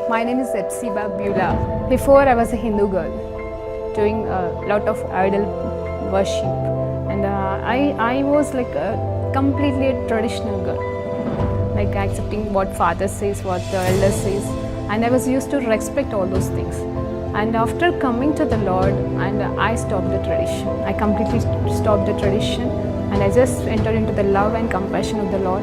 My name is Epsiba Beulah. Before I was a Hindu girl doing a lot of idol worship, and I was like completely a traditional girl, like accepting what father says, what the elder says, and I was used to respect all those things. And after coming to the Lord, and I stopped the tradition. I completely stopped the tradition, and I just entered into the love and compassion of the Lord.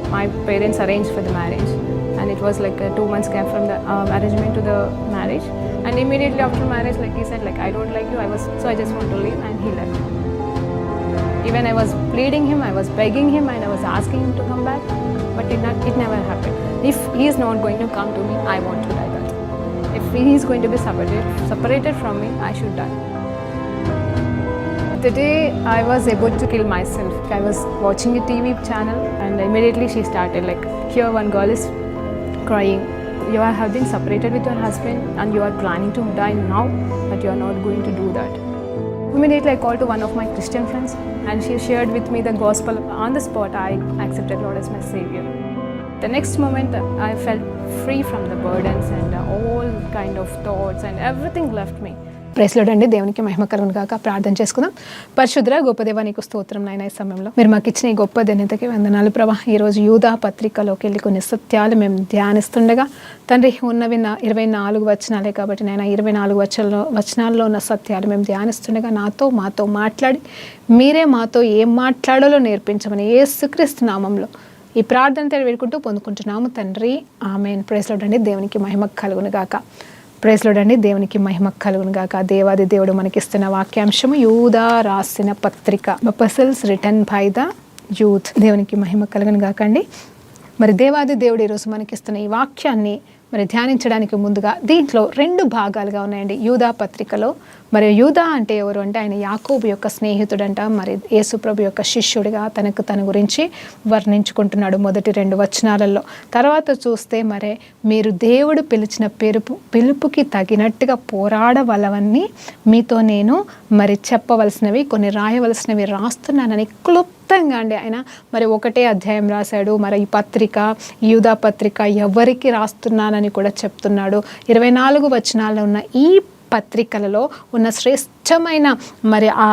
My parents arranged for the marriage, and it was like a 2 months gap from the arrangement to the marriage. And immediately after marriage, like he said, like I don't like you. I just want to leave, and he left. Even I was pleading him, I was begging him, and I was asking him to come back, but it never happened. If he is not going to come to me, I want to die. That if he is going to be separated from me, I should die. The day I was about to kill myself, I was watching a TV channel, and immediately she started like, here one girl is crying. You have been separated with your husband and you are planning to die now, but you are not going to do that. Immediately I called to one of my Christian friends, and she shared with me the gospel. On the spot, I accepted Lord as my Savior. The next moment, I felt free from the burdens and all kind of thoughts, and everything left me. Price lord అండి. దేవునికి మహిమ కలుగును గాక. ప్రార్థన చేసుకుందాం. పరిశుద్ధ గొప్ప దేవా, నీకు స్తోత్రం నాయన. ఈ సమయంలో మీరు మాకు ఇచ్చిన ఈ గొప్ప ధన్యతకి వందనాలు ప్రభా. ఈరోజు యూదా పత్రికలోకి వెళ్ళి కొన్ని సత్యాలు మేము ధ్యానిస్తుండగా తండ్రి ఉన్నవి 24 వచనాలే కాబట్టి నాయన 24 వచనాల్లో ఉన్న సత్యాలు మేము ధ్యానిస్తుండగా మాతో మాట్లాడి మీరే మాతో ఏం మాట్లాడాలో నేర్పించమని యేసుక్రీస్తు నామంలో ఈ ప్రార్థన వేడుకుంటూ పొందుకుంటున్నాము తండ్రి. ఆమేన్. ప్రైస్ లార్డ్ అండి. దేవునికి మహిమ కలుగును గాక. ప్రైజ్ లార్డ్ అండి. దేవునికి మహిమ కలుగును గాక. దేవాది దేవుడు మనకిస్తున్న వాక్యాంశము యూదా రాసిన పత్రిక, epistles written by the youth. దేవునికి మహిమ కలుగును గాక అండి. మరి దేవాది దేవుడు ఈరోజు మనకిస్తున్న ఈ వాక్యాన్ని మరి ధ్యానించడానికి ముందుగా దీంట్లో 2 భాగాలుగా ఉన్నాయండి. యూదా పత్రికలో మరి యూదా అంటే ఎవరు అంటే ఆయన యాకోబు యొక్క స్నేహితుడంట. మరి యేసుప్రభు యొక్క శిష్యుడిగా తన గురించి వర్ణించుకుంటున్నాడు మొదటి 2 వచనాలలో. తర్వాత చూస్తే మరి మీరు దేవుడు పిలిచిన పిలుపుకి తగినట్టుగా పోరాడవలవని మీతో నేను మరి చెప్పవలసినవి కొన్ని రాయవలసినవి రాస్తున్నానని క్లుప్తంగా అండి ఆయన మరి 1 అధ్యాయం రాశాడు. మరి ఈ పత్రిక యూదా పత్రిక ఎవరికి రాస్తున్నానని కూడా చెప్తున్నాడు. 24 వచనాల్లో ఉన్న ఈ పత్రికలలో ఉన్న శ్రేష్టమైన మరి ఆ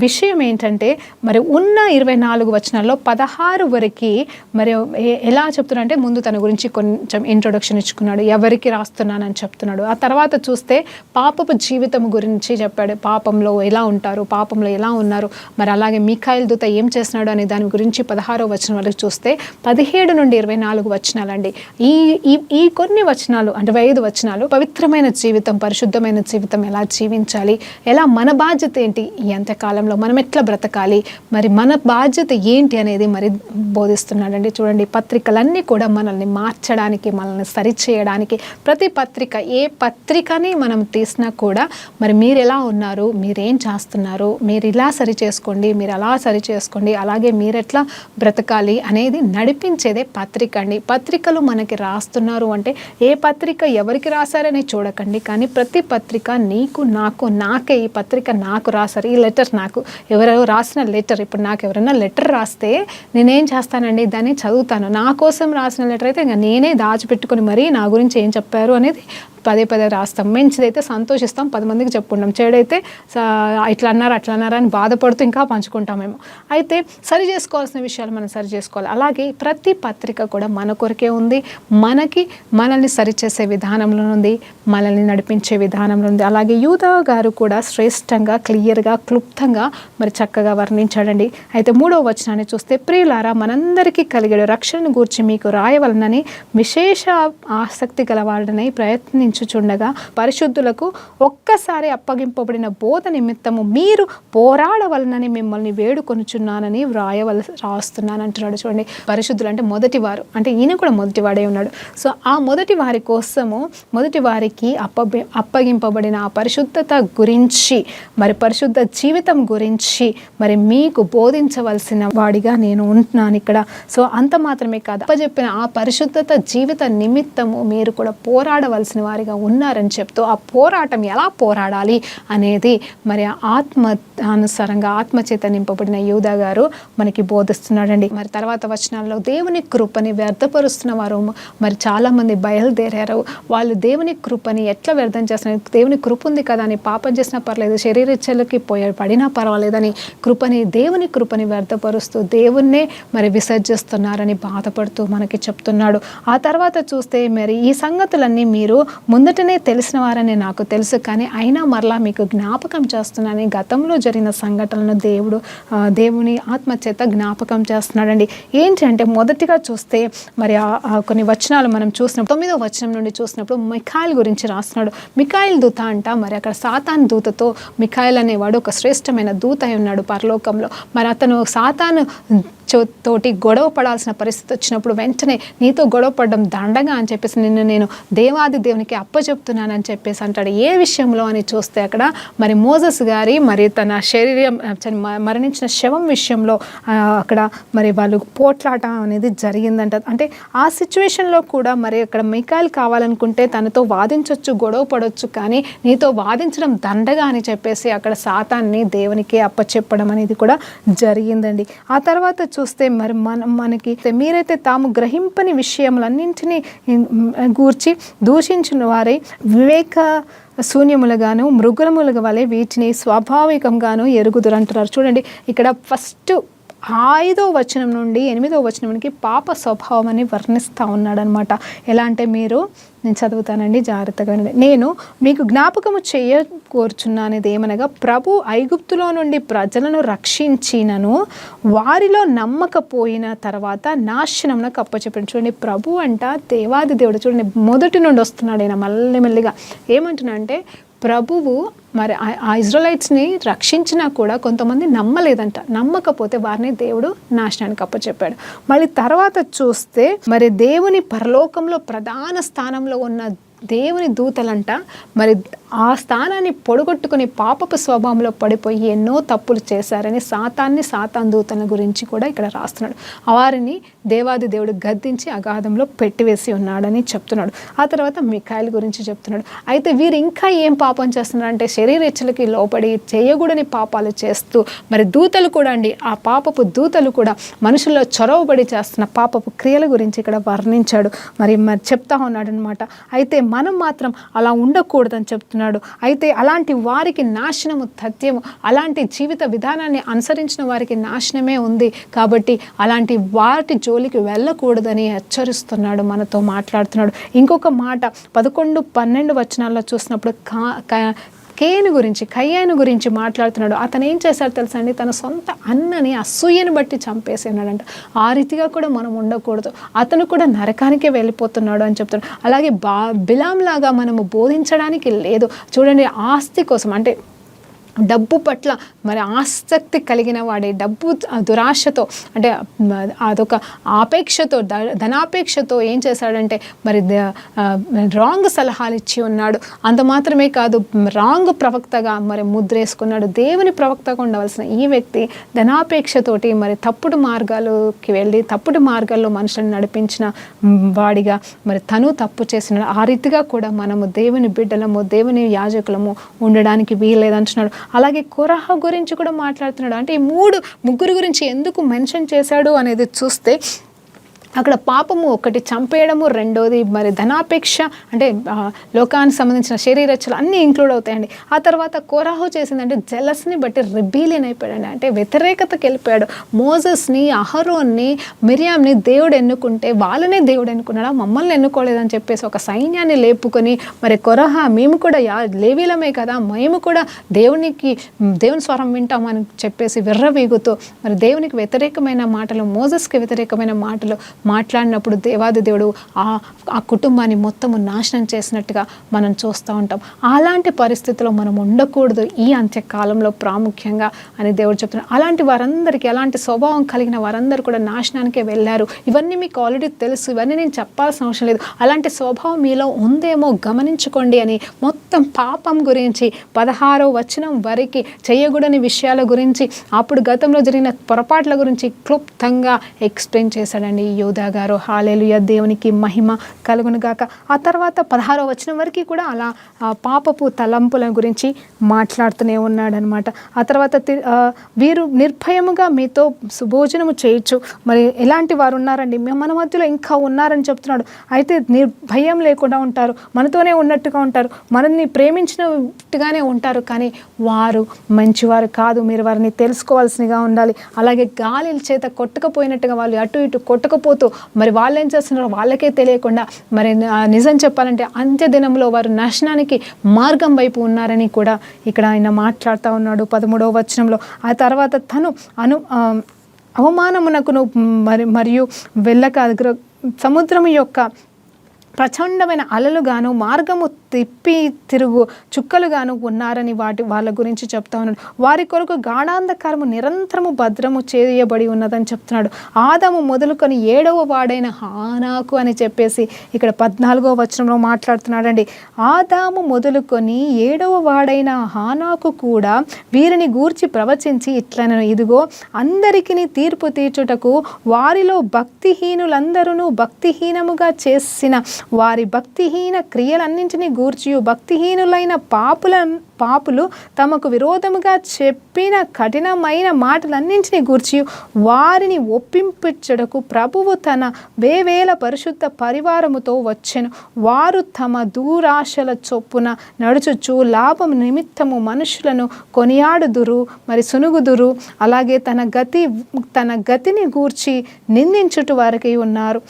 విషయం ఏంటంటే మరి ఉన్న 24 వచనాల్లో 16 వరకు మరి ఎలా చెప్తున్నాడంటే ముందు తన గురించి కొంచెం ఇంట్రొడక్షన్ ఇచ్చుకున్నాడు, ఎవరికి రాస్తున్నానని చెప్తున్నాడు. ఆ తర్వాత చూస్తే పాపపు జీవితం గురించి చెప్పాడు. పాపంలో ఎలా ఉంటారు, పాపంలో ఎలా ఉన్నారు, మరి అలాగే మీకాయిల్ దూత ఏం చేస్తున్నాడు అనే దాని గురించి 16వ వచనం వరకు చూస్తే 17 నుండి 24 వచనాలండి. ఈ కొన్ని వచనాలు అంటే 5 వచనాలు పవిత్రమైన జీవితం, పరిశుద్ధమైన జీవితం ఎలా జీవించాలి, ఎలా మన బాధ్యత ఏంటి, ఎంతకాలంలో మనం ఎట్లా బ్రతకాలి, మరి మన బాధ్యత ఏంటి అనేది మరి బోధిస్తున్నాడండి. చూడండి, పత్రికలన్నీ కూడా మనల్ని మార్చడానికి, మనల్ని సరిచేయడానికి, ప్రతి పత్రిక ఏ పత్రికని మనం తీసినా కూడా మరి మీరు ఎలా ఉన్నారు, మీరేం చేస్తున్నారు, మీరు ఇలా సరి చేసుకోండి, మీరు అలా సరి చేసుకోండి, అలాగే మీరు ఎట్లా బ్రతకాలి అనేది నడిపించేదే పత్రిక అండి. పత్రికలు మనకి రాస్తున్నారు అంటే ఏ పత్రిక ఎవరికి రాశారని చూడకండి, కానీ ప్రతి పత్రిక నీకు నాకే ఈ పత్రిక నాకు రాశారు, ఈ లెటర్ నాకు ఎవరెవరో రాసిన లెటర్. ఇప్పుడు నాకు ఎవరైనా లెటర్ రాస్తే నేనేం చేస్తానండి, దాన్ని చదువుతాను. నా కోసం రాసిన లెటర్ అయితే ఇంకా నేనే దాచిపెట్టుకొని మరీ నా గురించి ఏం చెప్పారు అనేది పదే రాస్తాం. మంచిదైతే సంతోషిస్తాం, 10 మందికి చెప్పుకుంటాం. చెడైతే ఇట్లా అన్నారు అట్లా అన్నారా అని బాధపడుతూ ఇంకా పంచుకుంటామేమో. అయితే సరి చేసుకోవాల్సిన విషయాలు మనం సరి చేసుకోవాలి. అలాగే ప్రతి పత్రిక కూడా మన కొరకే ఉంది, మనల్ని సరిచేసే విధానంలో ఉంది, మనల్ని నడిపించే విధానంలో ఉంది. అలాగే యూదా గారు కూడా శ్రేష్టంగా, క్లియర్గా, క్లుప్తంగా మరి చక్కగా వర్ణించాడండి. అయితే 3వ వచనాన్ని చూస్తే, ప్రియులారా మనందరికీ కలిగే రక్షణను గూర్చి మీకు రాయవలనని విశేష ఆసక్తి గలవాడనై ప్రయత్నించుచుండగా పరిశుద్ధులకు ఒక్కసారి అప్పగింపబడిన బోధ నిమిత్తము మీరు పోరాడవలనని మిమ్మల్ని వేడుకొనుచున్నానని రాస్తున్నాను అంటున్నాడు. చూడండి, పరిశుద్ధులు అంటే మొదటివారు, అంటే ఈయన కూడా మొదటివాడే ఉన్నాడు. సో ఆ మొదటి వారి కోసము, మొదటి వారికి అప్పగింపబడిన ఆ పరిశుద్ధత గురించి, మరి పరిశుద్ధ జీవితం గురించి మరి మీకు బోధించవలసిన వాడిగా నేను ఉంటున్నాను ఇక్కడ. సో అంత మాత్రమే కాదు, అప్పచెప్పిన ఆ పరిశుద్ధత జీవిత నిమిత్తము మీరు కూడా పోరాడవలసిన వారిగా వారిగా ఉన్నారని చెప్తూ ఆ పోరాటం ఎలా పోరాడాలి అనేది మరి ఆత్మానుసారంగా ఆత్మచేత నింపబడిన యూదా గారు మనకి బోధిస్తున్నాడండి. మరి తర్వాత వచనాల్లో దేవుని కృపని వ్యర్థపరుస్తున్న వారు మరి చాలామంది బయలుదేరారు. వాళ్ళు దేవుని కృపని ఎట్లా వ్యర్థం చేస్తున్నారు, దేవుని కృప ఉంది కదా అని పాపం చేసినా పర్లేదు, శరీరచ్చలకి పడినా పర్వాలేదని దేవుని కృపని వ్యర్థపరుస్తూ దేవుణ్ణే మరి విసర్జిస్తున్నారని బాధపడుతూ మనకి చెప్తున్నాడు. ఆ తర్వాత చూస్తే మరి ఈ సంగతులన్నీ మీరు ముందటనే తెలిసిన వారని నాకు తెలుసు, కానీ అయినా మరలా మీకు జ్ఞాపకం చేస్తున్నానని గతంలో జరిగిన సంఘటనలను దేవుని ఆత్మచేత జ్ఞాపకం చేస్తున్నాడండి. ఏంటి అంటే మొదటిగా చూస్తే మరి కొన్ని వచనాలు మనం చూసినప్పుడు 9వ వచనం నుండి చూసినప్పుడు మిఖాయిల్ గురించి రాస్తున్నాడు. మిఖాయిల్ దూత అంట మరి అక్కడ సాతాన్ దూతతో మిఖాయిల్ అనేవాడు ఒక శ్రేష్టమైన దూత అయి ఉన్నాడు పరలోకంలో. మరి అతను సాతాను తోటి గొడవ పడాల్సిన పరిస్థితి వచ్చినప్పుడు వెంటనే నీతో గొడవ పడడం దండగా అని చెప్పేసి నిన్ను నేను దేవాది దేవునికి అప్పచెప్తున్నానని చెప్పేసి అంటాడు. ఏ విషయంలో అని చూస్తే అక్కడ మరి మోజెస్ గారి మరి తన శరీరం మరణించిన శవం విషయంలో అక్కడ మరి వాళ్ళు పోట్లాట అనేది జరిగిందంట. అంటే ఆ సిచ్యువేషన్లో కూడా మరి అక్కడ మిఖాయిల్ కావాలనుకుంటే తనతో వాదించవచ్చు, గొడవ పడవచ్చు, కానీ నీతో వాదించడం దండగా అని చెప్పేసి అక్కడ సాతాన్ని దేవునికి అప్పచెప్పడం అనేది కూడా జరిగిందండి. ఆ తర్వాత చూస్తే మరి మనకి మీరైతే తాము గ్రహింపని విషయములన్నింటినీ గూర్చి దూషించిన వారై వివేక శూన్యములుగాను మృగులములుగా వలె వీటిని స్వాభావికంగాను ఎరుగుదురు అంటున్నారు. చూడండి ఇక్కడ ఫస్ట్ 5వ వచనం నుండి 8వ వచనంకి పాప స్వభావం అని వర్ణిస్తూ ఉన్నాడనమాట. ఎలా అంటే నేను చదువుతానండి జాగ్రత్తగా. నేను మీకు జ్ఞాపకము చేయకూర్చున్నానేది ఏమనగా ప్రభు ఐగుప్తులో నుండి ప్రజలను రక్షించినను వారిలో నమ్మకపోయిన తర్వాత నాశనమునకు అప్పచెప్పాడు. చూడండి, ప్రభు అంట దేవాది దేవుడు. చూడండి, మొదటి నుండి వస్తున్నాడు ఆయన మెల్లిగా. ఏమంటున్నా అంటే ప్రభువు మరి ఆ ఇజ్రాయెలైట్స్ని రక్షించినా కూడా కొంతమంది నమ్మలేదంట. నమ్మకపోతే వారిని దేవుడు నాశనానికి అప్పచెప్పాడు. మళ్ళీ తర్వాత చూస్తే మరి దేవుని పరలోకంలో ప్రధాన స్థానంలో ఉన్న దేవుని దూతలంట మరి ఆ స్థానాన్ని పొడగొట్టుకుని పాపపు స్వభావంలో పడిపోయి ఎన్నో తప్పులు చేశారని సాతాన్ దూతల గురించి కూడా ఇక్కడ రాస్తున్నాడు. వారిని దేవాది దేవుడు గద్దించి అగాధంలో పెట్టివేసి ఉన్నాడని చెప్తున్నాడు. ఆ తర్వాత మిఖాయిల్ గురించి చెప్తున్నాడు. అయితే వీరు ఇంకా ఏం పాపం చేస్తున్నారంటే శరీరేచ్ఛలకి లోపడి చేయకూడని పాపాలు చేస్తూ మరి దూతలు కూడా అండి, ఆ పాపపు దూతలు కూడా మనుషుల్లో చొరవబడి చేస్తున్న పాపపు క్రియల గురించి ఇక్కడ వర్ణించాడు. మరి చెప్తా ఉన్నాడు అనమాట. అయితే మనం మాత్రం అలా ఉండకూడదని చెప్తున్నాడు. అయితే అలాంటి వారికి నాశనము తథ్యము, అలాంటి జీవిత విధానాన్ని అనుసరించిన వారికి నాశనమే ఉంది. కాబట్టి అలాంటి వాటి జోలికి వెళ్ళకూడదని హెచ్చరిస్తున్నాడు, మనతో మాట్లాడుతున్నాడు. ఇంకొక మాట 11-12 వచనాల్లో చూసినప్పుడు కయ్యాను గురించి మాట్లాడుతున్నాడు. అతను ఏం చేశాడు తెలుసా అండి, తన సొంత అన్నని అసూయను బట్టి చంపేసి ఉన్నాడంట. ఆ రీతిగా కూడా మనం ఉండకూడదు. అతను కూడా నరకానికే వెళ్ళిపోతున్నాడు అని చెప్తున్నాడు. అలాగే బిలాం లాగా మనము బోధించడానికి లేదు. చూడండి, ఆస్తి కోసం అంటే డబ్బు పట్ల మరి ఆసక్తి కలిగిన వాడే డబ్బు దురాశతో అంటే అదొక ఆపేక్షతో ధనాపేక్షతో ఏం చేశాడంటే మరి రాంగ్ సలహాలు ఇచ్చి ఉన్నాడు. అంత మాత్రమే కాదు, రాంగ్ ప్రవక్తగా మరి ముద్రేసుకున్నాడు. దేవుని ప్రవక్తగా ఉండవలసిన ఈ వ్యక్తి ధనాపేక్షతోటి మరి తప్పుడు మార్గాలకి వెళ్ళి తప్పుడు మార్గాల్లో మనుషులను నడిపించిన వాడిగా మరి తను తప్పు చేసినాడు. ఆ రీతిగా కూడా మనము దేవుని బిడ్డలము దేవుని యాజకులము ఉండడానికి వీల్లేదంటున్నాడు. అలాగే కొరహ గురించి కూడా మాట్లాడుతున్నాడు. అంటే ఈ ముగ్గురు గురించి ఎందుకు మెన్షన్ చేశాడు అనేది చూస్తే అక్కడ పాపము ఒకటి చంపేయడము, రెండోది మరి ధనాపేక్ష అంటే లోకానికి సంబంధించిన శరీరచ్చలు అన్నీ ఇంక్లూడ్ అవుతాయండి. ఆ తర్వాత కోరాహు చేసిందంటే జెలస్ని బట్టి రిబీలియన్ అయిపోయాడండి, అంటే వ్యతిరేకతకి వెళ్ళిపోయాడు. మోజెస్ని, అహరోన్ని, మిరియామ్ని దేవుడు ఎన్నుకుంటే వాళ్ళనే దేవుడు ఎన్నుకున్నాడా, మమ్మల్ని ఎన్నుకోలేదని చెప్పేసి ఒక సైన్యాన్ని లేపుకొని మరి కొరహ మేము కూడా లేవీలమే కదా, మేము కూడా దేవుని స్వరం వింటామని చెప్పేసి విర్రవీగుతూ మరి దేవునికి వ్యతిరేకమైన మాటలు, మోజెస్కి వ్యతిరేకమైన మాటలు మాట్లాడినప్పుడు దేవాది దేవుడు ఆ కుటుంబాన్ని మొత్తము నాశనం చేసినట్టుగా మనం చూస్తూ ఉంటాం. అలాంటి పరిస్థితిలో మనం ఉండకూడదు ఈ అంత్యకాలంలో ప్రాముఖ్యంగా అని దేవుడు చెప్తున్నాడు. అలాంటి వారందరికీ, అలాంటి స్వభావం కలిగిన వారందరూ కూడా నాశనానికే వెళ్ళారు. ఇవన్నీ మీకు ఆల్రెడీ తెలుసు, ఇవన్నీ నేను చెప్పాల్సిన అవసరం లేదు. అలాంటి స్వభావం మీలో ఉందేమో గమనించుకోండి అని మొత్తం పాపం గురించి 16వ వచనం వరకు చేయకూడని విషయాల గురించి, అప్పుడు గతంలో జరిగిన పొరపాట్ల గురించి క్లుప్తంగా ఎక్స్ప్లెయిన్ చేశాడండి యూదా గారు. హల్లెలూయా, దేవునికి మహిమ కలుగును గాక. ఆ తర్వాత 16వ వచనం వరకు కూడా అలా పాపపు తలంపుల గురించి మాట్లాడుతూనే ఉన్నాడనమాట. ఆ తర్వాత వీరు నిర్భయముగా మీతో సుభోజనము చేయొచ్చు. మరి ఎలాంటి వారు ఉన్నారండి? మన మధ్యలో ఇంకా ఉన్నారని చెప్తున్నాడు. అయితే నిర్భయం లేకుండా ఉంటారు, మనతోనే ఉన్నట్టుగా ఉంటారు, మనల్ని ప్రేమించినట్టుగానే ఉంటారు, కానీ వారు మంచివారు కాదు. మీరు వారిని తెలుసుకోవాల్సినగా ఉండాలి. అలాగే గాలి చేత కొట్టకపోయినట్టుగా వాళ్ళు అటు ఇటు కొట్టకపోతూ మరి వాళ్ళు ఏం చేస్తున్నారో వాళ్ళకే తెలియకుండా మరి నిజం చెప్పాలంటే అంత్య దినంలో వారు నాశనానికి మార్గం వైపు ఉన్నారని కూడా ఇక్కడ ఆయన మాట్లాడుతూ ఉన్నాడు 13వ వచనంలో. ఆ తర్వాత తను అవమానమునకును మరియు వెళ్ళక సముద్రము యొక్క ప్రచండమైన అలలుగాను మార్గము తిప్పి తిరుగు చుక్కలుగాను ఉన్నారని వాళ్ళ గురించి చెప్తా ఉన్నాడు. వారి కొరకు గాఢాంధకారము నిరంతరము భద్రము చేయబడి ఉన్నదని చెప్తున్నాడు. ఆదాము మొదలుకొని 7వ వాడైన హానాకు అని చెప్పేసి ఇక్కడ 14వ వచనంలో మాట్లాడుతున్నాడండి. ఆదాము మొదలుకొని 7వ వాడైన హానాకు కూడా వీరిని గూర్చి ప్రవచించి ఇట్లనను, ఇదిగో అందరికీ తీర్పు తీర్చుటకు వారిలో భక్తిహీనులందరూ భక్తిహీనముగా చేసిన వారి భక్తిహీన క్రియలన్నింటినీ గూర్చి భక్తిహీనులైన పాపులు తమకు విరోధముగా చెప్పిన కఠినమైన మాటలన్నింటినీ గూర్చి వారిని ఒప్పించుటకు ప్రభువు తన వేవేల పరిశుద్ధ పరివారముతో వచ్చెను. వారు తమ దూరాశల చొప్పున నడుచుచు లాభం నిమిత్తము మనుషులను కొనియాడుదురు, మరి సునుగుదురు. అలాగే తన గతిని గూర్చి నిందించుట వారికి ఉన్నారు.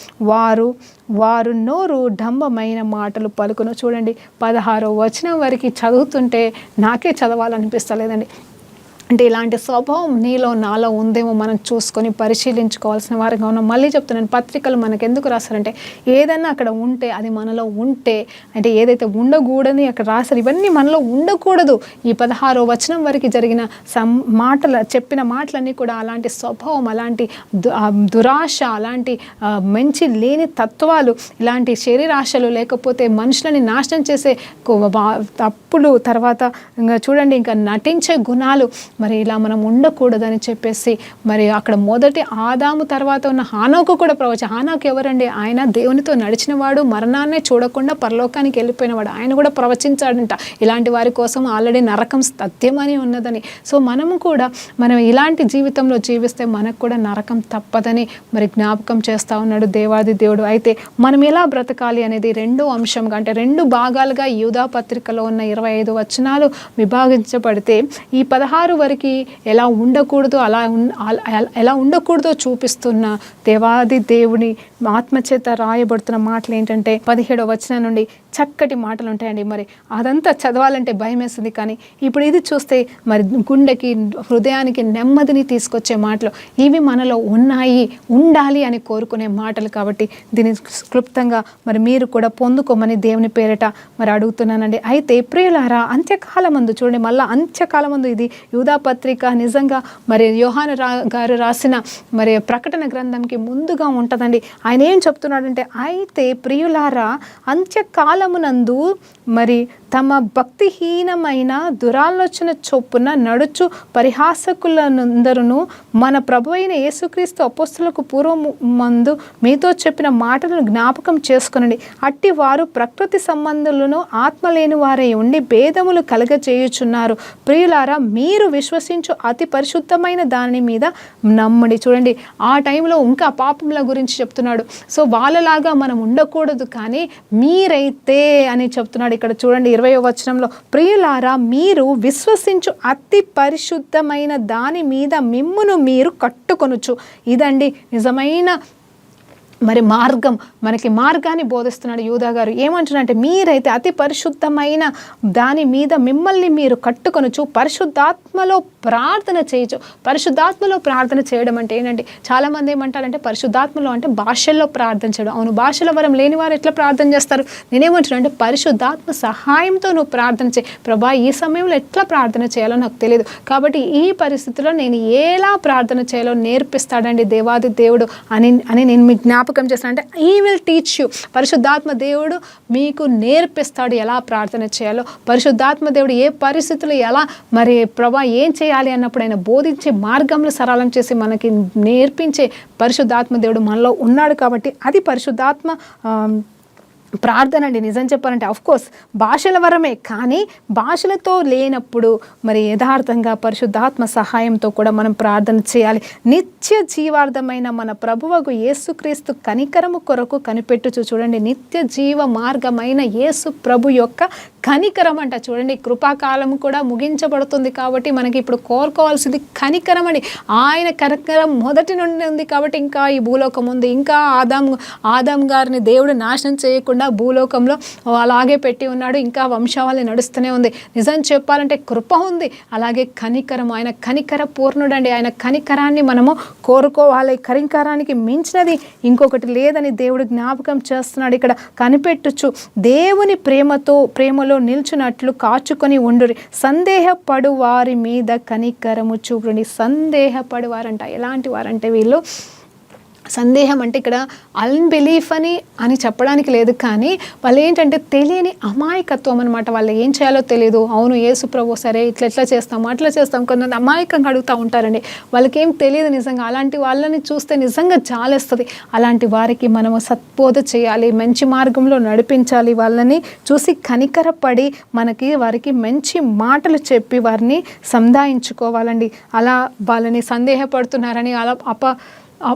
వారు నోరు డంబమైన మాటలు పలుకును. చూడండి 16వ వచనం వరకు చదువుతుంటే నాకే చదవాలనిపిస్తలేదండి. అంటే ఇలాంటి స్వభావం నీలో నాలో ఉందేమో మనం చూసుకొని పరిశీలించుకోవాల్సిన వారిగా ఉన్నాం. మళ్ళీ చెప్తున్నాను, పత్రికలు మనకు ఎందుకు రాస్తారంటే ఏదైనా అక్కడ ఉంటే అది మనలో ఉంటే, అంటే ఏదైతే ఉండకూడని అక్కడ రాస్తారు ఇవన్నీ మనలో ఉండకూడదు. ఈ 16వ వచనం వరకు జరిగిన చెప్పిన మాటలన్నీ కూడా అలాంటి స్వభావం, అలాంటి దురాశ, అలాంటి మంచి లేని తత్వాలు, ఇలాంటి శరీరాశలు, లేకపోతే మనుషులని నాశనం చేసే తప్పులు, తర్వాత ఇంకా చూడండి ఇంకా నటించే గుణాలు, మరి ఇలా మనం ఉండకూడదని చెప్పేసి మరి అక్కడ మొదటి ఆదాము తర్వాత ఉన్న హానోకు కూడా హానోకు ఎవరండి? ఆయన దేవునితో నడిచినవాడు, మరణాన్నే చూడకుండా పరలోకానికి వెళ్ళిపోయినవాడు. ఆయన కూడా ప్రవచించాడంట ఇలాంటి వారి కోసం ఆల్రెడీ నరకం సత్యమని ఉన్నదని. సో మనము కూడా మనం ఇలాంటి జీవితంలో జీవిస్తే మనకు కూడా నరకం తప్పదని మరి జ్ఞాపకం చేస్తూ ఉన్నాడు దేవాది దేవుడు. అయితే మనం ఎలా బ్రతకాలి అనేది 2వ అంశంగా, అంటే 2 భాగాలుగా యూదా పత్రికలో ఉన్న 25 వచనాలు విభాగించబడితే ఈ 16 వరకు ఎలా ఉండకూడదు, ఎలా ఉండకూడదో చూపిస్తున్న దేవాది దేవుని ఆత్మచేత రాయబడుతున్న మాటలు ఏంటంటే 17వ వచనం నుండి చక్కటి మాటలు ఉంటాయండి. మరి అదంతా చదవాలంటే భయం వేస్తుంది, కానీ ఇప్పుడు ఇది చూస్తే మరి గుండెకి, హృదయానికి నెమ్మదిని తీసుకొచ్చే మాటలు ఇవి మనలో ఉండాలి అని కోరుకునే మాటలు. కాబట్టి దీన్ని క్లుప్తంగా మరి మీరు కూడా పొందుకోమని దేవుని పేరిట మరి అడుగుతున్నానండి. అయితే ప్రియులారా, అంత్యకాలమందు చూడండి, మళ్ళీ అంత్యకాలమందు ఇది యూదా పత్రిక నిజంగా మరి యోహాను గారు రాసిన మరి ప్రకటన గ్రంథంకి ముందుగా ఉంటుందండి. ఆయన ఏం చెప్తున్నాడంటే, అయితే ప్రియులారా అంత్యకాలమునందు మరి తమ భక్తిహీనమైన దురాలోచన చొప్పున నడుచు పరిహాసకులందరూ మన ప్రభు అయిన యేసుక్రీస్తు అపోస్తలకు పూర్వమందు మీతో చెప్పిన మాటలను జ్ఞాపకం చేసుకొనండి. అట్టి వారు ప్రకృతి సంబంధులను ఆత్మ లేని వారై ఉండి భేదములు కలగజేయుచున్నారు. ప్రియులారా, మీరు విశ్వసించు అతి పరిశుద్ధమైన దాని మీద నమ్ముడి. చూడండి, ఆ టైంలో ఇంకా పాపముల గురించి చెప్తున్నాడు. సో వాళ్ళలాగా మనం ఉండకూడదు, కానీ మీరైతే అని చెప్తున్నాడు. ఇక్కడ చూడండి 20వ వచనంలో, ప్రియులారా, మీరు విశ్వసించు అతి పరిశుద్ధమైన దాని మీద మిమ్మును మీరు కట్టుకొనుచు. ఇదండి నిజమైన మరి మార్గం, మనకి మార్గాన్ని బోధిస్తున్నాడు యూదా గారు. ఏమంటున్నారంటే, మీరైతే అతి పరిశుద్ధమైన దాని మీద మిమ్మల్ని మీరు కట్టుకొనుచు పరిశుద్ధాత్మలో ప్రార్థన చేయొచ్చు. పరిశుద్ధాత్మలో ప్రార్థన చేయడం అంటే ఏంటంటే, చాలామంది ఏమంటారంటే పరిశుద్ధాత్మలో అంటే భాషల్లో ప్రార్థన చేయడం. అవును, భాషల వరం లేని వారు ఎట్లా ప్రార్థన చేస్తారు? నేనేమంటున్నా అంటే పరిశుద్ధాత్మ సహాయంతో నువ్వు ప్రార్థన చేయి. ప్రభా, ఈ సమయంలో ఎట్లా ప్రార్థన చేయాలో నాకు తెలియదు, కాబట్టి ఈ పరిస్థితిలో నేను ఎలా ప్రార్థన చేయాలో నేర్పిస్తాడండి దేవాది దేవుడు అని నేను మీ జ్ఞాపకం జ్ఞాపకం చేస్తాడు. అంటే ఈ విల్ టీచ్ యూ, పరిశుద్ధాత్మ దేవుడు మీకు నేర్పిస్తాడు ఎలా ప్రార్థన చేయాలో. పరిశుద్ధాత్మ దేవుడు ఏ పరిస్థితులు ఎలా మరి ప్రభా ఏం చేయాలి అన్నప్పుడు ఆయన బోధించే మార్గంలో సరళం చేసి మనకి నేర్పించే పరిశుద్ధాత్మ దేవుడు మనలో ఉన్నాడు. కాబట్టి అది పరిశుద్ధాత్మ ప్రార్థన అండి. నిజం చెప్పాలంటే కోర్స్ భాషల వరమే, కానీ భాషలతో లేనప్పుడు మరి యథార్థంగా పరిశుద్ధాత్మ సహాయంతో కూడా మనం ప్రార్థన చేయాలి. నిత్య జీవార్థమైన మన ప్రభువగు యేసుక్రీస్తు కనికరము కొరకు కనిపెట్టుచు. చూడండి, నిత్య జీవ మార్గమైన యేసు ప్రభు యొక్క కనికరం అంట. చూడండి, కృపాకాలం కూడా ముగించబడుతుంది కాబట్టి మనకి ఇప్పుడు కోరుకోవాల్సింది కనికరం అండి. ఆయన కనికరం మొదటి నుండి ఉంది కాబట్టి ఇంకా ఈ భూలోకం ఉంది. ఇంకా ఆదాం గారిని దేవుడు నాశనం చేయకుండా భూలోకంలో అలాగే పెట్టి ఉన్నాడు. ఇంకా వంశావళి నడుస్తూనే ఉంది. నిజం చెప్పాలంటే కృప ఉంది, అలాగే కనికరం. ఆయన కనికర పూర్ణుడండి. ఆయన కనికరాన్ని మనము కోరుకోవాలి. కనికరానికి మించినది ఇంకొకటి లేదని దేవుడు జ్ఞాపకం చేస్తున్నాడు. ఇక్కడ కనిపెట్టుచు దేవుని ప్రేమలో నిల్చున్నట్లు కాచుకొని ఉండురి, సందేహపడు వారి మీద కనికరము చూపుడి. సందేహపడు వారంట. ఎలాంటి వారంటే వీళ్ళు సందేహం అంటే ఇక్కడ అన్బిలీఫ్ అని చెప్పడానికి లేదు, కానీ వాళ్ళు ఏంటంటే తెలియని అమాయకత్వం అనమాట. వాళ్ళు ఏం చేయాలో తెలియదు. అవును యేసు ప్రభు సరే ఇట్లా చేస్తాము అట్లా చేస్తాం, కొంతమంది అమాయకంగా అడుగుతూ ఉంటారండి. వాళ్ళకి ఏం తెలియదు నిజంగా. అలాంటి వాళ్ళని చూస్తే నిజంగా జాలేస్తుంది. అలాంటి వారికి మనము సత్బోధ చేయాలి, మంచి మార్గంలో నడిపించాలి. వాళ్ళని చూసి కనికరపడి వారికి మంచి మాటలు చెప్పి వారిని సంధాయించుకోవాలండి. అలా వాళ్ళని సందేహపడుతున్నారని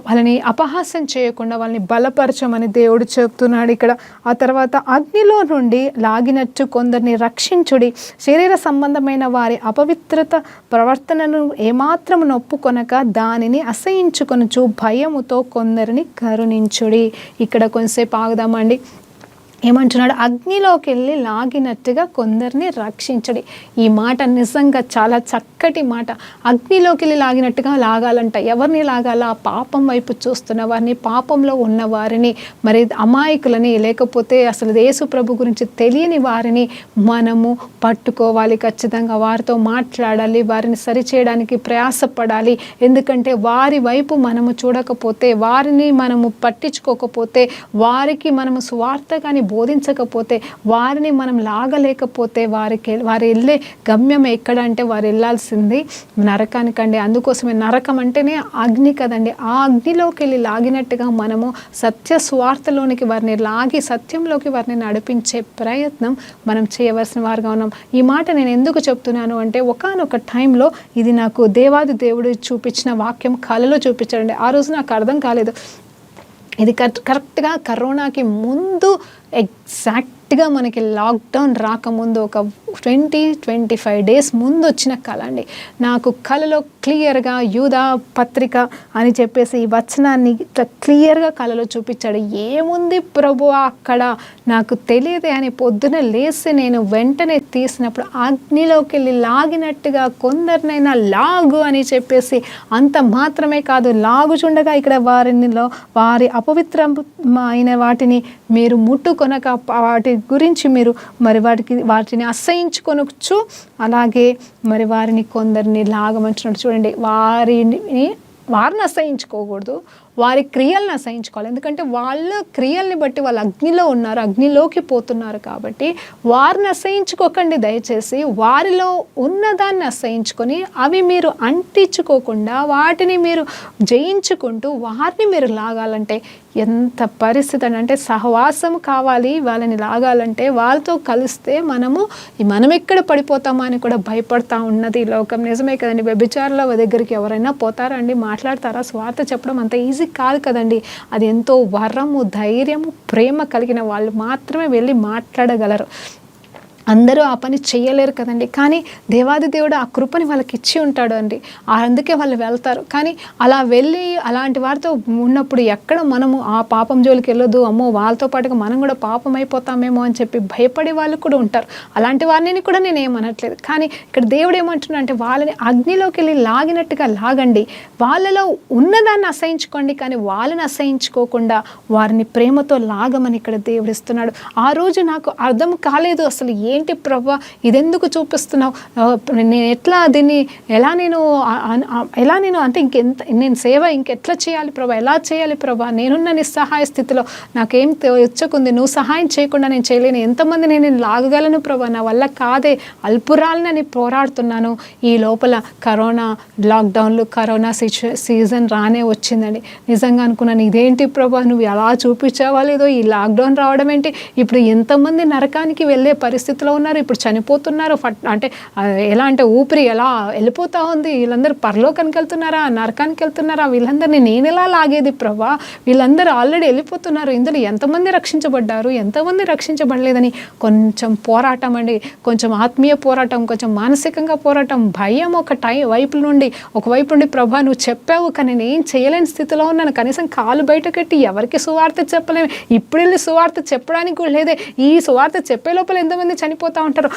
వాళ్ళని అపహాస్యం చేయకుండా వాళ్ళని బలపరచమని దేవుడు చెప్తున్నాడు ఇక్కడ. ఆ తర్వాత అగ్నిలో నుండి లాగినట్టు కొందరిని రక్షించుడి, శరీర సంబంధమైన వారి అపవిత్రత ప్రవర్తనను ఏమాత్రం నొప్పుకొనక దానిని అసహించుకొనుచు భయముతో కొందరిని కరుణించుడి. ఇక్కడ కొంతసేపు ఆగుదామండి. ఏమంటున్నాడు? అగ్నిలోకి వెళ్ళి లాగినట్టుగా కొందరిని రక్షించడి. ఈ మాట నిజంగా చాలా చక్కటి మాట. అగ్నిలోకి వెళ్ళి లాగినట్టుగా లాగాలంట. ఎవరిని లాగాల? ఆ పాపం వైపు చూస్తున్న వారిని, పాపంలో ఉన్న వారిని, మరి అమాయకులని, లేకపోతే అసలు యేసు ప్రభు గురించి తెలియని వారిని మనము పట్టుకోవాలి. ఖచ్చితంగా వారితో మాట్లాడాలి, వారిని సరిచేయడానికి ప్రయాసపడాలి. ఎందుకంటే వారి వైపు మనము చూడకపోతే, వారిని మనము పట్టించుకోకపోతే, వారికి మనము సువార్తగాని బోధించకపోతే, వారిని మనం లాగలేకపోతే వారు వెళ్ళే గమ్యం ఎక్కడ అంటే వారు వెళ్ళాల్సింది నరకానికండి. అందుకోసమే నరకం అంటేనే అగ్ని కదండి. ఆ అగ్నిలోకి వెళ్ళి లాగినట్టుగా మనము సత్య స్వార్థలోనికి వారిని లాగి సత్యంలోకి వారిని నడిపించే ప్రయత్నం మనం చేయవలసిన వారుగా ఉన్నాం. ఈ మాట నేను ఎందుకు చెప్తున్నాను అంటే, ఒకానొక టైంలో ఇది నాకు దేవాది దేవుడు చూపించిన వాక్యం కళలో చూపించాడండి. ఆ రోజు నాకు అర్థం కాలేదు. ఇది కరెక్ట్గా కరోనాకి ముందు ఎగ్జాక్ట్గా మనకి లాక్డౌన్ రాకముందు ఒక 20-25 డేస్ ముందు వచ్చిన కళ అండి. నాకు కళలో క్లియర్గా యూదా పత్రిక అని చెప్పేసి ఈ వచనాన్ని క్లియర్గా కళలో చూపించాడు. ఏముంది ప్రభు అక్కడ నాకు తెలియదే అని పొద్దున లేసి నేను వెంటనే తీసినప్పుడు అగ్నిలోకి వెళ్ళి లాగినట్టుగా కొందరినైనా లాగు అని చెప్పేసి, అంత మాత్రమే కాదు లాగుచుండగా ఇక్కడ వారి అపవిత్రమైన వాటిని మీరు ముట్టుకొనక వాటి గురించి మీరు మరి వాటిని అసహించుకొనొచ్చు. అలాగే మరి వారిని కొందరిని లాగమంటున్నాడు. చూడండి, వారిని అసహించుకోకూడదు, వారి క్రియలను అసహించుకోవాలి. ఎందుకంటే వాళ్ళ క్రియల్ని బట్టి వాళ్ళు అగ్నిలో ఉన్నారు, అగ్నిలోకి పోతున్నారు. కాబట్టి వారిని అసహించుకోకండి దయచేసి. వారిలో ఉన్నదాన్ని అసహించుకొని అవి మీరు అంటించుకోకుండా వాటిని మీరు జయించుకుంటూ వారిని మీరు లాగాలంటే ఎంత పరిస్థితి అంటే సహవాసం కావాలి. వాళ్ళని లాగాలంటే వాళ్ళతో కలిస్తే మనం ఎక్కడ పడిపోతామా అని కూడా భయపడతా ఉన్నది ఈ లోకం. నిజమే కదండి. వ్యభిచారుల దగ్గరికి ఎవరైనా పోతారా అండి? మాట్లాడతారా? స్వార్థ చెప్పడం అంత ఈజీ కాదు కదండి. అది ఎంతో వరము, ధైర్యము, ప్రేమ కలిగిన వాళ్ళు మాత్రమే వెళ్ళి మాట్లాడగలరు. అందరూ ఆ పని చేయలేరు కదండి. కానీ దేవాది దేవుడు ఆ కృపని వాళ్ళకి ఇచ్చి ఉంటాడు అండి. అందుకే వాళ్ళు వెళ్తారు. కానీ అలా వెళ్ళి అలాంటి వారితో ఉన్నప్పుడు ఎక్కడ మనము ఆ పాపం జోలికి వెళ్ళొద్దు, అమ్మో వాళ్ళతో పాటుగా మనం కూడా పాపం అయిపోతామేమో అని చెప్పి భయపడే వాళ్ళు కూడా ఉంటారు. అలాంటి వారిని కూడా నేను ఏమనట్లేదు. కానీ ఇక్కడ దేవుడు ఏమంటున్నా అంటే వాళ్ళని అగ్నిలోకి వెళ్ళి లాగినట్టుగా లాగండి. వాళ్ళలో ఉన్నదాన్ని అసహించుకోండి, కానీ వాళ్ళని అసహించుకోకుండా వారిని ప్రేమతో లాగమని ఇక్కడ దేవుడు ఇస్తున్నాడు. ఆ రోజు నాకు అర్థం కాలేదు అసలు ఏంటి ప్రభా ఇదెందుకు చూపిస్తున్నావు, నేను ఎట్లా దీన్ని ఎలా నేను అంటే నేను సేవ ఇంకెట్లా చేయాలి ప్రభా, ఎలా చేయాలి ప్రభా, నేనున్న నిస్సహాయ స్థితిలో నాకేం వచ్చకుంది, నువ్వు సహాయం చేయకుండా నేను చేయలేను, ఎంతమంది నేను లాగగలను ప్రభా, నా వల్ల కాదే, అల్పురాలని పోరాడుతున్నాను. ఈ లోపల కరోనా లాక్డౌన్లు, కరోనా సీజన్ రానే వచ్చిందండి. నిజంగా అనుకున్నాను ఇదేంటి ప్రభా నువ్వు ఎలా చూపించావా లేదో, ఈ లాక్డౌన్ రావడం ఏంటి, ఇప్పుడు ఎంతమంది నరకానికి వెళ్ళే పరిస్థితిలో ఉన్నారు, ఇప్పుడు చనిపోతున్నారు, అంటే ఎలా అంటే ఊపిరి ఎలా వెళ్ళిపోతూ ఉంది, వీళ్ళందరూ పరలోకానికి వెళ్తున్నారా, నరకానికి వెళ్తున్నారా, వీళ్ళందరినీ నేను ఎలా లాగేది ప్రభా, వీళ్ళందరూ ఆల్రెడీ వెళ్ళిపోతున్నారు, ఇందులో ఎంతమంది రక్షించబడ్డారు, ఎంతమంది రక్షించబడలేదని కొంచెం పోరాటం అండి, కొంచెం ఆత్మీయ పోరాటం, కొంచెం మానసికంగా పోరాటం, భయం ఒకవైపు నుండి ప్రభా నువ్వు చెప్పావు కానీ నేను ఏం చేయలేని స్థితిలో ఉన్నాను, కనీసం కాలు బయటకెట్టి ఎవరికి సువార్త చెప్పలేము, ఇప్పుడు వెళ్ళి సువార్త చెప్పడానికి కూడా లేదే, ఈ సువార్త చెప్పే లోపల ఎంతమంది చనిపోతూ ఉంటారు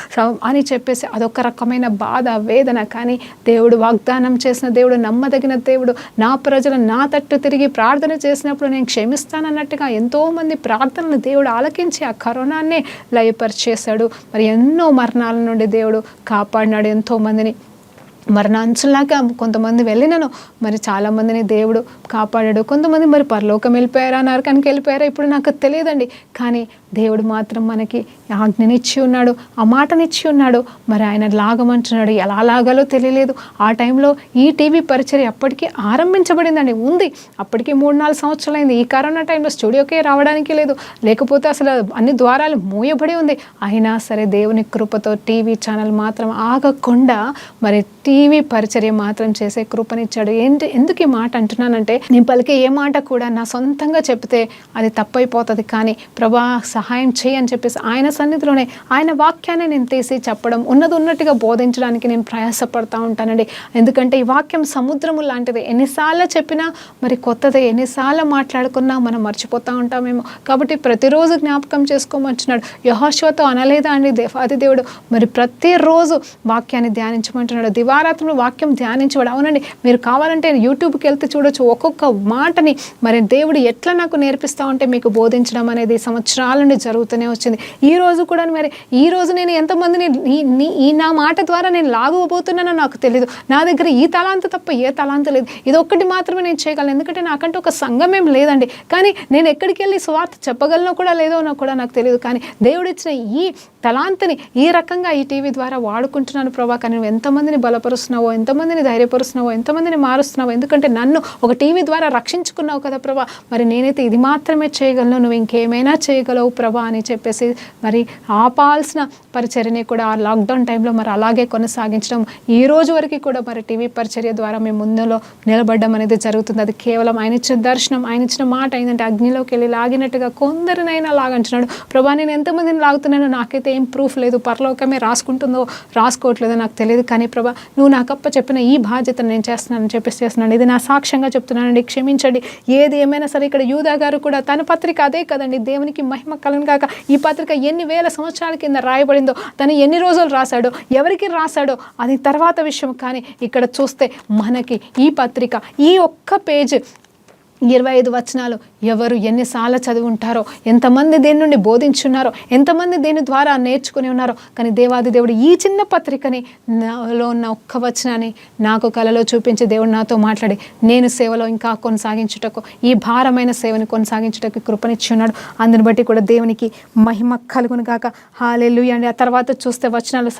అని చెప్పేసి అదొక రకమైన బాధ, వేదన. కానీ దేవుడు వాగ్దానం చేసిన దేవుడు, నమ్మదగిన దేవుడు, నా ప్రజలు నా తట్టు తిరిగి ప్రార్థన చేసినప్పుడు నేను క్షమిస్తానన్నట్టుగా ఎంతోమంది ప్రార్థనలు దేవుడు ఆలకించి ఆ కరోనానే లయపరిచేశాడు. మరి ఎన్నో మరణాల నుండి దేవుడు కాపాడినాడు, ఎంతోమందిని మరణాంచులాగా కొంతమంది వెళ్ళినను, మరి చాలామందిని దేవుడు కాపాడాడు. కొంతమంది మరి పరలోకం వెళ్ళిపోయారా, నరకానికి వెళ్ళిపోయారా, ఇప్పుడు నాకు తెలియదండి. కానీ దేవుడు మాత్రం మనకి ఆజ్ఞనిచ్చి ఉన్నాడు, ఆ మాటనిచ్చి ఉన్నాడు. మరి ఆయన లాగమంటున్నాడు, ఎలా లాగాలో తెలియలేదు. ఆ టైంలో ఈ టీవీ పరిచర్య అప్పటికీ ఆరంభించబడిందండి, ఉంది. అప్పటికి 3-4 సంవత్సరాలైంది. ఈ కరోనా టైంలో స్టూడియోకే రావడానికి లేదు, లేకపోతే అసలు అన్ని ద్వారాలు మూయబడి ఉంది. అయినా సరే దేవుని కృపతో టీవీ ఛానల్ మాత్రం ఆగకుండా మరి టీవీ పరిచర్య మాత్రం చేసే కృపనిచ్చాడు. ఎందుకు ఈ మాట అంటున్నానంటే, నేను పలికే ఏ మాట కూడా నా సొంతంగా చెప్తే అది తప్పైపోతుంది. కానీ ప్రభా సహాయం చేయి అని చెప్పేసి ఆయన సన్నిధిలోనే ఆయన వాక్యాన్ని నేను తీసి చెప్పడం, ఉన్నట్టుగా బోధించడానికి నేను ప్రయాసపడతా ఉంటానండి. ఎందుకంటే ఈ వాక్యం సముద్రము లాంటిది, ఎన్నిసార్లు చెప్పినా మరి కొత్తది, ఎన్నిసార్లు మాట్లాడుకున్నా మనం మర్చిపోతూ ఉంటామేమో. కాబట్టి ప్రతిరోజు జ్ఞాపకం చేసుకోమంటున్నాడు. యెహోషువతో అనలేదా అండి దేవాది దేవుడు, మరి ప్రతిరోజు వాక్యాన్ని ధ్యానించమంటున్నాడు, దివారాత్రులు వాక్యం ధ్యానించబడు. అవునండి, మీరు కావాలంటే యూట్యూబ్కి వెళ్తే చూడొచ్చు, ఒక్కొక్క మాటని మరి దేవుడు ఎట్లా నాకు నేర్పిస్తూ ఉంటే మీకు బోధించడం అనేది సంవత్సరాల నుండి జరుగుతూనే వచ్చింది. ఈ రోజు కూడా మరి ఈ రోజు నేను ఎంతమందిని నా మాట ద్వారా నేను లాగబోతున్నానో నాకు తెలియదు. నా దగ్గర ఈ తలాంత తప్ప ఏ తలాంత లేదు, ఇది ఒక్కటి మాత్రమే నేను చేయగలను. ఎందుకంటే నాకంటే ఒక సంఘం ఏం లేదండి. కానీ నేను ఎక్కడికి వెళ్ళి స్వార్థ చెప్పగలనో కూడా లేదో కూడా నాకు తెలియదు. కానీ దేవుడిచ్చిన ఈ తలాంతని ఈ రకంగా ఈ టీవీ ద్వారా వాడుకుంటున్నాను ప్రభా. కానీ నువ్వు ఎంతమందిని బలపరుస్తున్నావో, ఎంతమందిని ధైర్యపరుస్తున్నావో, ఎంతమందిని మారుస్తున్నావో, ఎందుకంటే నన్ను ఒక టీవీ ద్వారా రక్షించుకున్నావు కదా ప్రభా. మరి నేనైతే ఇది మాత్రమే చేయగలను, నువ్వు ఇంకేమైనా చేయగలవు ప్రభా అని చెప్పేసి మరి ఆపాల్సిన పరిచర్యని కూడా ఆ లాక్డౌన్ టైంలో మరి అలాగే కొనసాగించడం, ఈ రోజు వరకు కూడా మరి టీవీ పరిచర్య ద్వారా మేము ముందులో నిలబడడం అనేది జరుగుతుంది. అది కేవలం ఆయన ఇచ్చిన దర్శనం, ఆయన ఇచ్చిన మాట ఏంటంటే అగ్నిలోకి వెళ్ళి లాగినట్టుగా కొందరినైనా లాగంటున్నాడు ప్రభా. నేను ఎంతమందిని లాగుతున్నానో నాకైతే ఏం ప్రూఫ్ లేదు, పరలోకమే రాసుకుంటుందో రాసుకోవట్లేదో నాకు తెలియదు. కానీ ప్రభా నువ్వు నాకప్ప చెప్పిన ఈ బాధ్యతను నేను చేస్తున్నానని చెప్పేసి చేస్తున్నాను. ఇది నా సాక్ష్యంగా చెప్తున్నానండి, క్షమించండి. ఏది ఏమైనా సరే ఇక్కడ యూదా గారు కూడా తన పత్రిక అదే కదండి, దేవునికి మహిమ కలను కాక. ఈ పత్రిక ఎన్ని వేల సంవత్సరాల కింద రాయబడిందో, తను ఎన్ని రోజులు రాశాడో, ఎవరికి రాశాడో అది తర్వాత విషయం. కానీ ఇక్కడ చూస్తే మనకి ఈ పత్రిక ఈ ఒక్క పేజ్ 25 వచనాలు ఎవరు ఎన్నిసార్లు చదివి ఉంటారో, ఎంతమంది దేని నుండి బోధించున్నారో, ఎంతమంది దేని ద్వారా నేర్చుకుని ఉన్నారో. కానీ దేవాది దేవుడు ఈ చిన్న పత్రికని నాలో ఉన్న ఒక్క వచనాన్ని నాకు కలలో చూపించి దేవుడు నాతో మాట్లాడి నేను సేవలో ఇంకా కొనసాగించుటకు, ఈ భారమైన సేవని కొనసాగించుటకు కృపనిచ్చి ఉన్నాడు. అందుని బట్టి కూడా దేవునికి మహిమ కలుగును గాక. హల్లెలూయా అండి. ఆ తర్వాత చూస్తే వచనాలు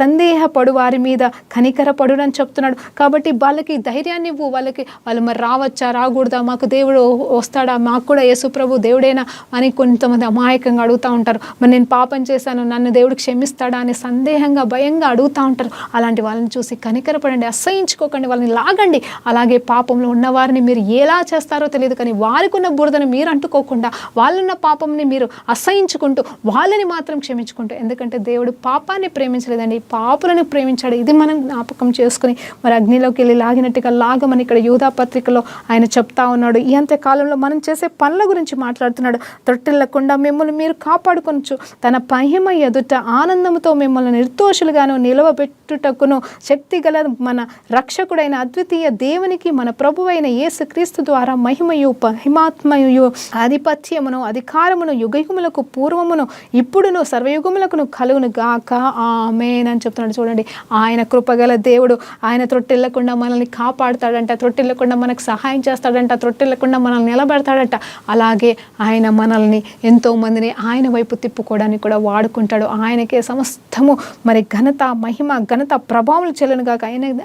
సందేహపడు వారి మీద కనికరపడు అని చెప్తున్నాడు. కాబట్టి వాళ్ళకి ధైర్యాన్ని ఇవ్వు, వాళ్ళు మరి రావచ్చా రాకూడదా, మాకు దేవుడు వస్తాడా, మాకు కూడా యేసు ప్రభు దేవుడేనా అని కొంతమంది అమాయకంగా అడుగుతూ ఉంటారు. మరి నేను పాపం చేశాను, నన్ను దేవుడు క్షమిస్తాడా అని సందేహంగా భయంగా అడుగుతూ ఉంటారు. అలాంటి వాళ్ళని చూసి కనికరపడండి, అసహించుకోకండి, వాళ్ళని లాగండి. అలాగే పాపంలో ఉన్నవారిని మీరు ఎలా చేస్తారో తెలియదు, కానీ వారికి ఉన్న బురదను మీరు అంటుకోకుండా, వాళ్ళున్న పాపంని మీరు అసహించుకుంటూ వాళ్ళని మాత్రం క్షమించుకుంటూ, ఎందుకంటే దేవుడు పాపాన్ని ప్రేమించలేదండి, పాపులను ప్రేమించాడు. ఇది మనం జ్ఞాపకం చేసుకుని మరి అగ్నిలోకి వెళ్ళి లాగినట్టుగా లాగమని ఇక్కడ యూదా పత్రికలో ఆయన చెప్తా ఉన్నాడు. ఈ అంత్యకాలంలో మనం చేసే పనుల గురించి మాట్లాడుతున్నాడు. తొట్టిల్లకుండా మిమ్మల్ని మీరు కాపాడుకొనచ్చు, తన మహిమ ఎదుట ఆనందంతో మిమ్మల్ని నిర్దోషులుగాను నిలవబెట్టుటకును శక్తి గల మన రక్షకుడైన అద్వితీయ దేవునికి మన ప్రభువైన యేసుక్రీస్తు ద్వారా మహిమయు మహిమాత్మయు ఆధిపత్యమును అధికారమును యుగయుగములకు పూర్వమును ఇప్పుడును సర్వయుగములకును కలుగును గాక ఆమేన్ అని చెప్తున్నాడు. చూడండి, ఆయన కృపగల దేవుడు. ఆయన త్రొట్టిల్లకుండా మనల్ని కాపాడుతాడంట, త్రొట్టిల్లకుండా మనకు సహాయం చేస్తాడంట, త్రొట్టిల్లకుండా మనల్ని నిలబెడతాడంట. అలాగే ఆయన మనల్ని ఎంతో మందిని ఆయన వైపు తిప్పుకోవడానికి కూడా వాడుకుంటాడు. ఆయనకే సమస్తము మరి ఘనత మహిమ ఘనత ప్రభావం చెల్లును గాక.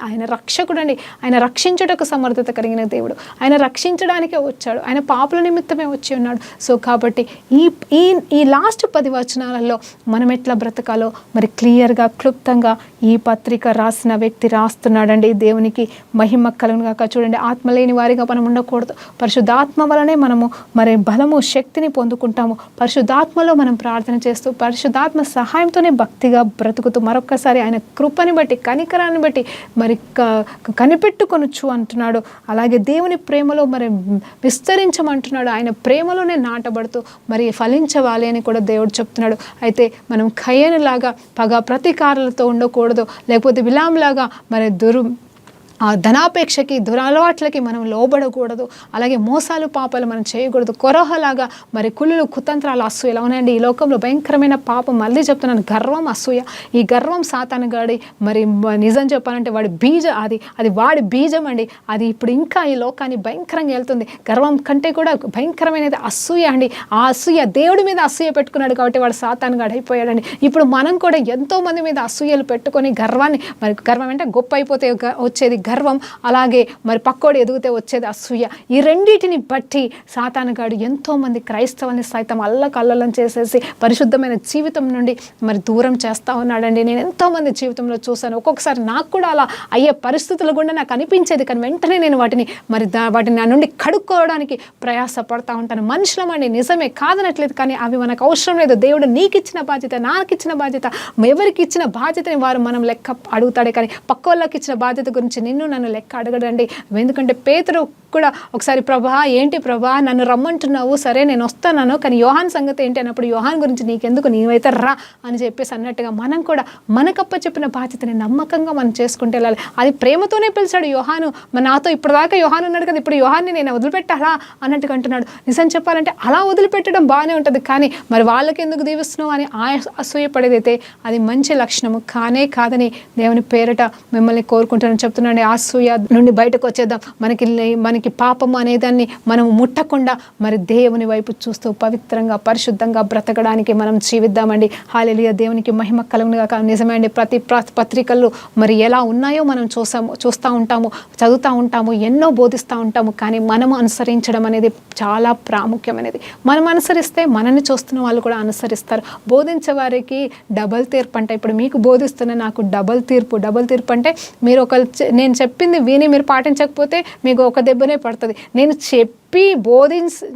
ఆయన రక్షకుడు అండి. ఆయన రక్షించుటకు సమర్థత కలిగిన దేవుడు. ఆయన రక్షించడానికే వచ్చాడు. ఆయన పాపుల నిమిత్తమే వచ్చి ఉన్నాడు. సో కాబట్టి ఈ లాస్ట్ 10 వచనాలలో మనం ఎట్లా బ్రతకాలో మరి క్లియర్గా క్లుప్తంగా ఈ పత్రిక రాసిన వ్యక్తి రాస్తున్నాడండి. దేవునికి మహిమ కలుగును గాక. చూడండి, ఆత్మ లేని వారిగా మనం ఉండకూడదు. పరిశుద్ధాత్మ వలనే మనము మరి బలము శక్తిని పొందుకుంటాము. పరిశుద్ధాత్మలో మనం ప్రార్థన చేస్తూ పరిశుద్ధాత్మ సహాయంతోనే భక్తిగా బ్రతుకుతూ మరొక్కసారి ఆయన కృపని బట్టి కనికరాన్ని బట్టి మరి కనిపెట్టుకొనొచ్చు అంటున్నాడు. అలాగే దేవుని ప్రేమలో మరి విస్తరించమంటున్నాడు. ఆయన ప్రేమలోనే నాటబడుతూ మరి ఫలించవాలి అని కూడా దేవుడు చెప్తున్నాడు. అయితే మనం కయ్యనులాగా పగ ప్రతీకారాలతో ఉండకూడదు, లేకపోతే విలాంలాగా మరి ఆ ధనాపేక్షకి దురలవాట్లకి మనం లోబడకూడదు. అలాగే మోసాలు పాపాలు మనం చేయకూడదు. కొరహలాగా మరి కుళ్ళు కుతంత్రాలు అసూయలు. అవునండి, ఈ లోకంలో భయంకరమైన పాపం, మళ్ళీ చెప్తున్నాను, గర్వం అసూయ. ఈ గర్వం సాతానుగాడి మరి నిజం చెప్పాలంటే వాడి బీజం, అది వాడి బీజం అండి. అది ఇప్పుడు ఇంకా ఈ లోకాన్ని భయంకరంగా వెళ్తుంది. గర్వం కంటే కూడా భయంకరమైనది అసూయ అండి. ఆ అసూయ, దేవుడి మీద అసూయ పెట్టుకున్నాడు కాబట్టి వాడు సాతానుగాడు అయిపోయాడండి. ఇప్పుడు మనం కూడా ఎంతో మంది మీద అసూయలు పెట్టుకొని గర్వాన్ని, మరి గర్వం అంటే గొప్ప అయిపోతే వచ్చేది గర్వం, అలాగే మరి పక్కోడు ఎదిగితే వచ్చేది అసూయ. ఈ రెండింటిని బట్టి సాతానుగాడు ఎంతో మంది క్రైస్తవుల్ని సైతం అల్లకల్లోలం చేసేసి పరిశుద్ధమైన జీవితం నుండి మరి దూరం చేస్తూ ఉన్నాడండి. నేను ఎంతో మంది జీవితంలో చూశాను. ఒక్కొక్కసారి నాకు కూడా అలా అయ్యే పరిస్థితులు కూడా నాకు అనిపించేది, కానీ వెంటనే నేను వాటిని నా నుండి కడుక్కోవడానికి ప్రయాసపడతా ఉంటాను. మనుషులమండి, నిజమే, కాదనట్లేదు, కానీ అవి మనకు అవసరం లేదు. దేవుడు నీకు ఇచ్చిన బాధ్యత, నాకు ఇచ్చిన బాధ్యత, ఎవరికి ఇచ్చిన బాధ్యతని వారు మనం లెక్క అడుగుతాడే, కానీ పక్క వాళ్ళకి ఇచ్చిన బాధ్యత గురించి నన్ను లెక్క అడగడండి. ఎందుకంటే పేతురు కూడా ఒకసారి, ప్రభా ఏంటి ప్రభా నన్ను రమ్మంటున్నావు, సరే నేను వస్తున్నాను, కానీ యోహాన్ సంగతి ఏంటి అన్నప్పుడు, యోహాన్ గురించి నీకెందుకు, నీవైతే రా అని చెప్పేసి అన్నట్టుగా మనం కూడా మనకప్ప చెప్పిన బాధ్యతని నమ్మకంగా మనం చేసుకుంటే వెళ్ళాలి. అది ప్రేమతోనే పిలిచాడు యోహాను. నాతో ఇప్పటిదాకా యోహాన్ ఉన్నాడు కదా, ఇప్పుడు యోహాన్ని నేను వదిలిపెట్టాలా అన్నట్టుగా అంటున్నాడు. నిజం చెప్పాలంటే అలా వదిలిపెట్టడం బాగానే ఉంటుంది, కానీ మరి వాళ్ళకి ఎందుకు దీవిస్తున్నావు అని అసూయపడేదైతే అది మంచి లక్షణము కాదని దేవుని పేరిట మిమ్మల్ని కోరుకుంటానని చెప్తున్నాను. అసూయ నుండి బయటకు వచ్చేద్దాం. మనకి పాపము అనేదాన్ని మనం ముట్టకుండా మరి దేవుని వైపు చూస్తూ పవిత్రంగా పరిశుద్ధంగా బ్రతకడానికి మనం జీవిద్దామండి. హల్లెలూయా, దేవునికి మహిమ కలుగును గాక. నిజమే అండి, ప్రతి పత్రికలు మరి ఎలా ఉన్నాయో మనం చూస్తూ ఉంటాము, చదువుతూ ఉంటాము, ఎన్నో బోధిస్తూ ఉంటాము, కానీ మనము అనుసరించడం అనేది చాలా ప్రాముఖ్యమైనది. మనం అనుసరిస్తే మనల్ని చూస్తున్న వాళ్ళు కూడా అనుసరిస్తారు. బోధించే వారికి డబల్ తీర్పు అంట. ఇప్పుడు మీకు బోధిస్తున్న నాకు డబల్ తీర్పు అంటే మీరు నేను చెప్పింది విని మీరు పాటించకపోతే మీకు ఒక దెబ్బనే పడుతుంది.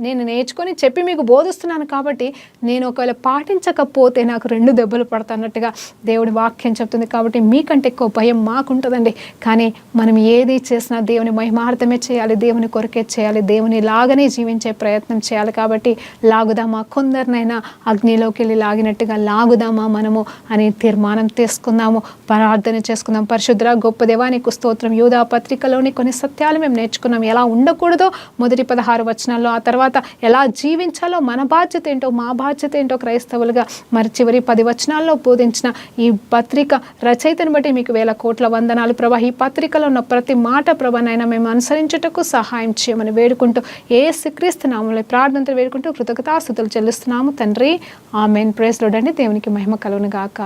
నేను నేర్చుకొని చెప్పి మీకు బోధిస్తున్నాను కాబట్టి నేను ఒకవేళ పాటించకపోతే నాకు 2 దెబ్బలు పడుతున్నట్టుగా దేవుడి వాక్యం చెప్తుంది. కాబట్టి మీకంటే ఎక్కువ భయం మాకుంటుందండి. కానీ మనం ఏది చేసినా దేవుని మహిమార్థమే చేయాలి, దేవుని కొరకే చేయాలి, దేవుని లాగానే జీవించే ప్రయత్నం చేయాలి. కాబట్టి లాగుదామా, కొందరినైనా అగ్నిలోకి వెళ్ళి లాగినట్టుగా లాగుదామా మనము అని తీర్మానం తీసుకుందాము, ప్రార్థన చేసుకుందాం. పరిశుద్ధ గొప్ప దేవా నీకు స్తోత్రం. యూదా పత్రికలోని కొన్ని సత్యాలు మేము నేర్చుకున్నాం. ఎలా ఉండకూడదో మొదటి 16 వచనాల్లో, ఆ తర్వాత ఎలా జీవించాలో మన బాధ్యత ఏంటో, మా బాధ్యత ఏంటో క్రైస్తవులుగా మరి చివరి 10 వచనాల్లో బోధించిన ఈ పత్రిక రచయితను బట్టి మీకు 1000 కోట్ల వందనాలు ప్రభా. ఈ పత్రికలో ఉన్న ప్రతి మాట ప్రభానైనా మేము అనుసరించుటకు సహాయం చేయమని వేడుకుంటూ యేసుక్రీస్తు నామములో ప్రార్థనతో వేడుకుంటూ కృతజ్ఞతాస్తుతులు చెల్లిస్తున్నాము తండ్రి. ఆమేన్. ప్రైజ్ లార్డ్ అండి. దేవునికి మహిమ కలుగును గాక.